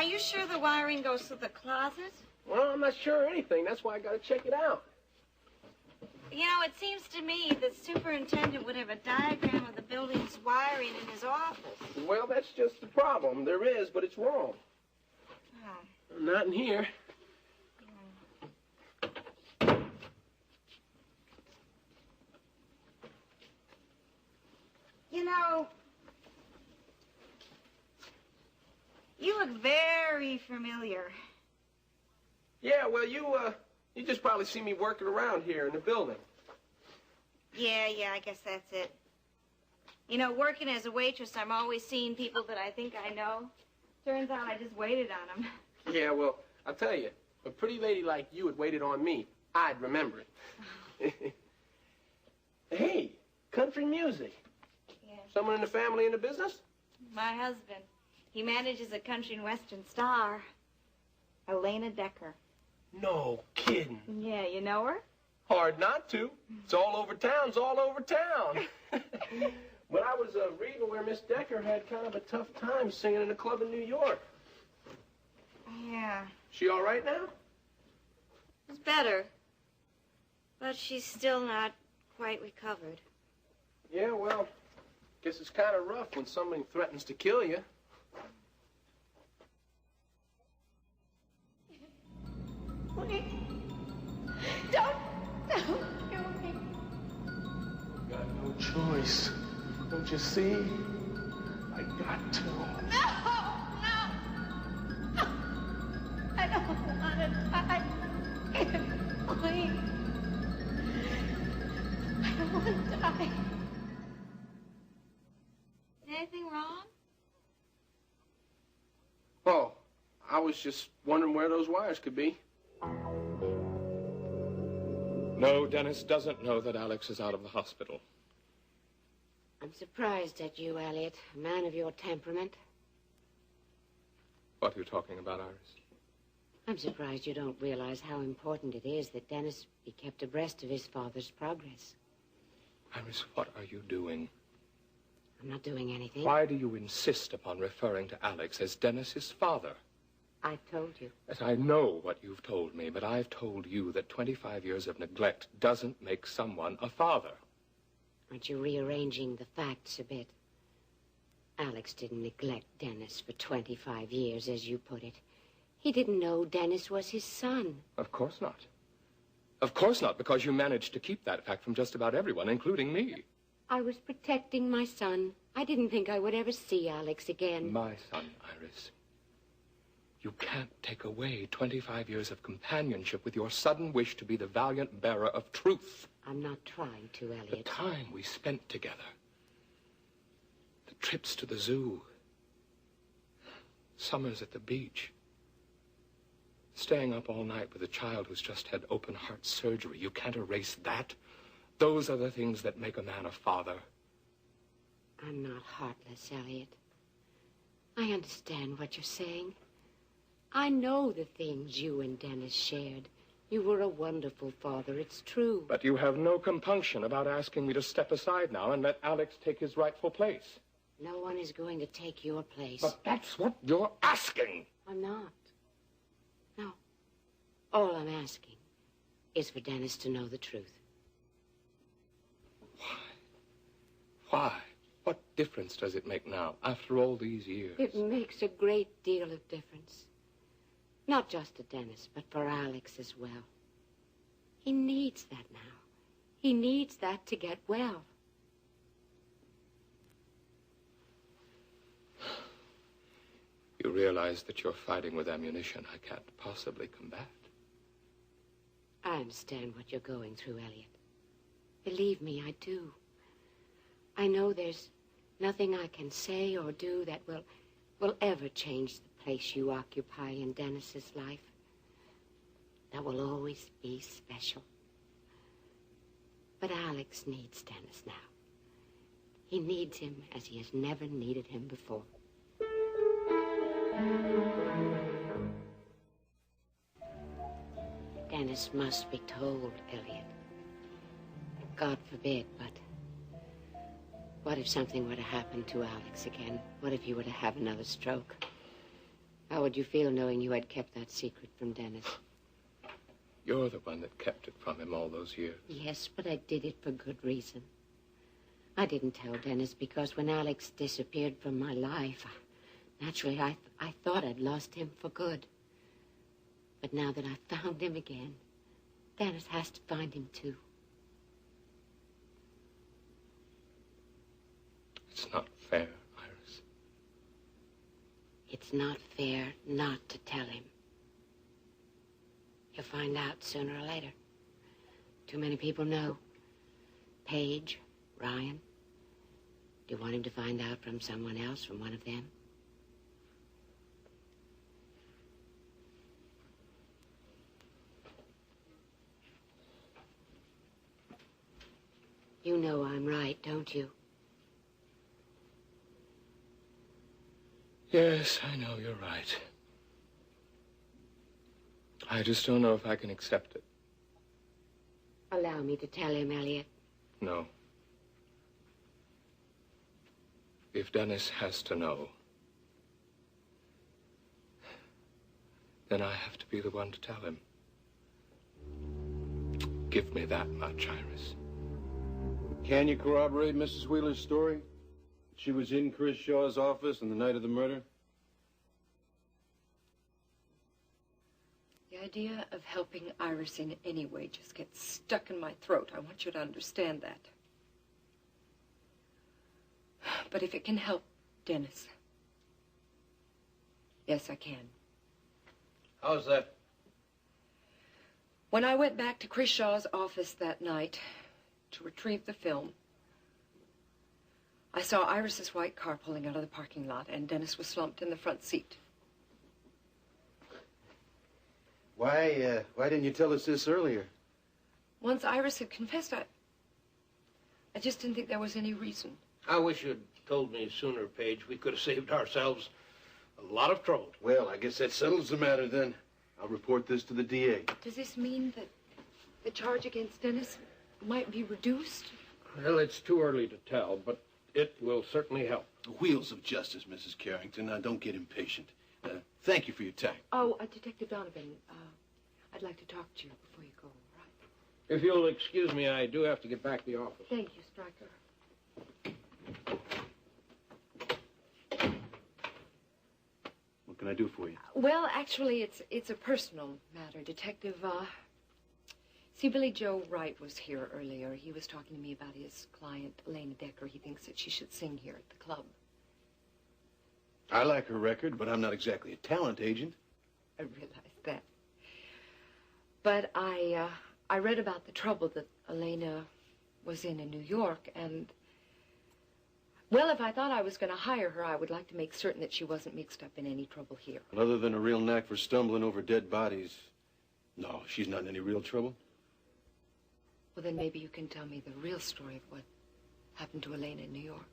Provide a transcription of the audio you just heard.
you sure the wiring goes through the closet? Well, I'm not sure of anything. That's why I got to check it out. You know, it seems to me the superintendent would have a diagram of the building's wiring in his office. Well, that's just the problem. There is, but it's wrong. Oh. Not in here. You know, you look very familiar. Yeah, well, you just probably see me working around here in the building. Yeah, I guess that's it. You know, working as a waitress, I'm always seeing people that I think I know. Turns out I just waited on them. Yeah, well, I'll tell you, a pretty lady like you had waited on me, I'd remember it. Hey, country music. Yeah. Someone in the family in the business? My husband. He manages a country and western star. Elena Decker. No kidding. Yeah, you know her? Hard not to. It's all over town. It's all over town. But I was reading where Miss Decker had kind of a tough time singing in a club in New York. Yeah. She all right now? It's better. But she's still not quite recovered. Yeah, well, guess it's kind of rough when somebody threatens to kill you. Please. Don't kill me. Got no choice. Don't you see? I got to. No. I don't want to die. Please. I don't want to die. Anything wrong? Oh, I was just wondering where those wires could be. No, Dennis doesn't know that Alex is out of the hospital. I'm surprised at you, Elliot, a man of your temperament. What are you talking about, Iris? I'm surprised you don't realize how important it is that Dennis be kept abreast of his father's progress. Iris, what are you doing? I'm not doing anything. Why do you insist upon referring to Alex as Dennis's father? I told you. Yes, I know what you've told me, but I've told you that 25 years of neglect doesn't make someone a father. Aren't you rearranging the facts a bit? Alex didn't neglect Dennis for 25 years, as you put it. He didn't know Dennis was his son. Of course not. Of course not, because you managed to keep that fact from just about everyone, including me. I was protecting my son. I didn't think I would ever see Alex again. My son, Iris. You can't take away 25 years of companionship with your sudden wish to be the valiant bearer of truth. I'm not trying to, Elliot. The time we spent together. The trips to the zoo. Summers at the beach. Staying up all night with a child who's just had open-heart surgery. You can't erase that. Those are the things that make a man a father. I'm not heartless, Elliot. I understand what you're saying. I know the things you and Dennis shared. You were a wonderful father, it's true. But you have no compunction about asking me to step aside now and let Alex take his rightful place. No one is going to take your place. But that's what you're asking. I'm not. No. All I'm asking is for Dennis to know the truth. Why? What difference does it make now, after all these years? It makes a great deal of difference. Not just to Dennis, but for Alex as well. He needs that now. He needs that to get well. You realize that you're fighting with ammunition I can't possibly combat. I understand what you're going through, Elliot. Believe me, I do. I know there's nothing I can say or do that will ever change the place you occupy in Dennis's life. That will always be special. But Alex needs Dennis now. He needs him as he has never needed him before. Dennis must be told, Elliot. God forbid, but what if something were to happen to Alex again? What if he were to have another stroke? How would you feel knowing you had kept that secret from Dennis? You're the one that kept it from him all those years. Yes, but I did it for good reason. I didn't tell Dennis because when Alex disappeared from my life, naturally, I thought I'd lost him for good. But now that I've found him again, Dennis has to find him too. It's not fair, Iris. It's not fair not to tell him. You'll find out sooner or later. Too many people know. Paige, Ryan. Do you want him to find out from someone else, from one of them? You know I'm right, don't you? Yes, I know you're right. I just don't know if I can accept it. Allow me to tell him, Elliot. No. If Dennis has to know, then I have to be the one to tell him. Give me that much, Iris. Can you corroborate Mrs. Wheeler's story? She was in Chris Shaw's office on the night of the murder? The idea of helping Iris in any way just gets stuck in my throat. I want you to understand that. But if it can help Dennis, yes, I can. How's that? When I went back to Chris Shaw's office that night to retrieve the film, I saw Iris's white car pulling out of the parking lot, and Dennis was slumped in the front seat. Why didn't you tell us this earlier? Once Iris had confessed, I just didn't think there was any reason. I wish you'd told me sooner, Paige. We could have saved ourselves a lot of trouble. Well, I guess that settles the matter then. I'll report this to the DA. Does this mean that the charge against Dennis might be reduced? Well, it's too early to tell, but it will certainly help. The wheels of justice, Mrs. Carrington. Now, don't get impatient. Thank you for your time. Oh, Detective Donovan, I'd like to talk to you before you go, all right? If you'll excuse me, I do have to get back to the office. Thank you, Stryker. What can I do for you? Well, actually, it's a personal matter, Detective. See, Billy Joe Wright was here earlier. He was talking to me about his client, Elena Decker. He thinks that she should sing here at the club. I like her record, but I'm not exactly a talent agent. I realize that. But I read about the trouble that Elena was in New York, and, well, if I thought I was going to hire her, I would like to make certain that she wasn't mixed up in any trouble here. Well, other than a real knack for stumbling over dead bodies, no, she's not in any real trouble. Well, then maybe you can tell me the real story of what happened to Elena in New York.